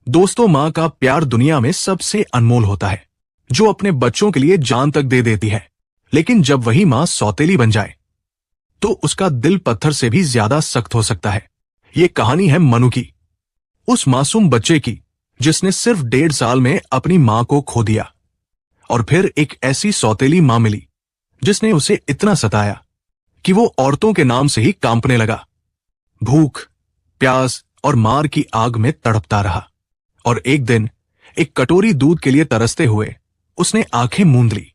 दोस्तों, माँ का प्यार दुनिया में सबसे अनमोल होता है, जो अपने बच्चों के लिए जान तक दे देती है। लेकिन जब वही माँ सौतेली बन जाए तो उसका दिल पत्थर से भी ज्यादा सख्त हो सकता है। ये कहानी है मनु की, उस मासूम बच्चे की जिसने सिर्फ 1.5 साल में अपनी माँ को खो दिया। और फिर एक ऐसी सौतेली माँ मिली जिसने उसे इतना सताया कि वो औरतों के नाम से ही कांपने लगा। भूख, प्यास और मार की आग में तड़पता रहा। और एक दिन एक कटोरी दूध के लिए तरसते हुए उसने आंखें मूंद ली।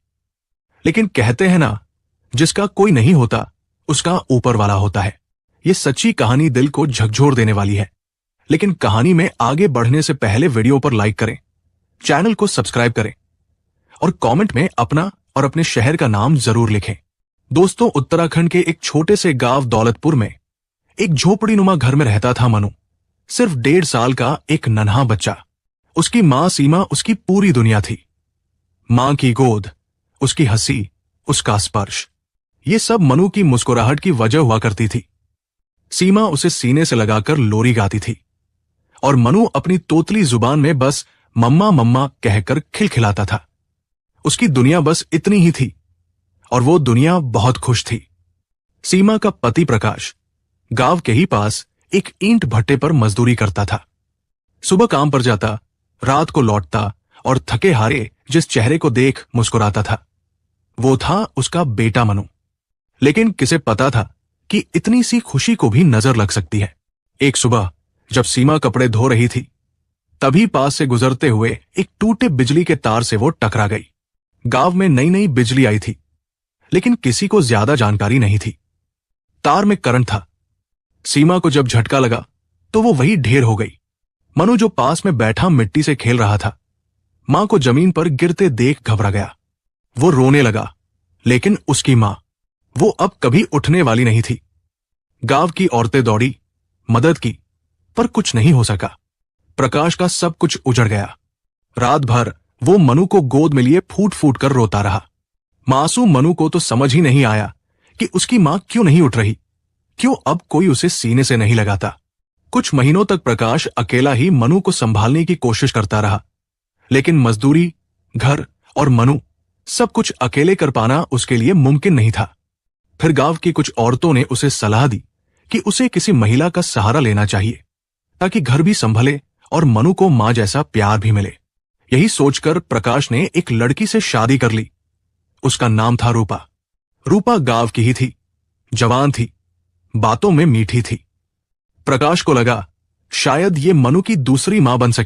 लेकिन कहते हैं ना, जिसका कोई नहीं होता उसका ऊपर वाला होता है। ये सच्ची कहानी दिल को झकझोर देने वाली है। लेकिन कहानी में आगे बढ़ने से पहले वीडियो पर लाइक करें, चैनल को सब्सक्राइब करें और कमेंट में अपना और अपने शहर का नाम जरूर लिखें। दोस्तों, उत्तराखंड के एक छोटे से गांव दौलतपुर में एक झोपड़ीनुमा घर में रहता था मनु, सिर्फ 1.5 साल का एक नन्हा बच्चा। उसकी माँ सीमा उसकी पूरी दुनिया थी। माँ की गोद, उसकी हंसी, उसका स्पर्श, ये सब मनु की मुस्कुराहट की वजह हुआ करती थी। सीमा उसे सीने से लगाकर लोरी गाती थी और मनु अपनी तोतली जुबान में बस मम्मा मम्मा कहकर खिलखिलाता था। उसकी दुनिया बस इतनी ही थी और वो दुनिया बहुत खुश थी। सीमा का पति प्रकाश गांव के ही पास एक ईंट भट्टे पर मजदूरी करता था। सुबह काम पर जाता, रात को लौटता और थके हारे जिस चेहरे को देख मुस्कुराता था, वो था उसका बेटा मनु। लेकिन किसे पता था कि इतनी सी खुशी को भी नजर लग सकती है। एक सुबह जब सीमा कपड़े धो रही थी, तभी पास से गुजरते हुए एक टूटे बिजली के तार से वो टकरा गई। गांव में नई नई बिजली आई थी, लेकिन किसी को ज्यादा जानकारी नहीं थी। तार में करंट था। सीमा को जब झटका लगा तो वो वही ढेर हो गई। मनु जो पास में बैठा मिट्टी से खेल रहा था, मां को जमीन पर गिरते देख घबरा गया। वो रोने लगा, लेकिन उसकी मां, वो अब कभी उठने वाली नहीं थी। गांव की औरतें दौड़ी, मदद की, पर कुछ नहीं हो सका। प्रकाश का सब कुछ उजड़ गया। रात भर वो मनु को गोद में लिए फूट फूट कर रोता रहा। मासूम मनु को तो समझ ही नहीं आया कि उसकी मां क्यों नहीं उठ रही, क्यों अब कोई उसे सीने से नहीं लगाता। कुछ महीनों तक प्रकाश अकेला ही मनु को संभालने की कोशिश करता रहा। लेकिन मजदूरी, घर और मनु, सब कुछ अकेले कर पाना उसके लिए मुमकिन नहीं था। फिर गांव की कुछ औरतों ने उसे सलाह दी कि उसे किसी महिला का सहारा लेना चाहिए, ताकि घर भी संभले और मनु को मां जैसा प्यार भी मिले। यही सोचकर प्रकाश ने एक लड़की से शादी कर ली। उसका नाम था रूपा। रूपा गांव की ही थी, जवान थी, बातों में मीठी थी। प्रकाश को लगा शायद ये मनु की दूसरी मां बन सके।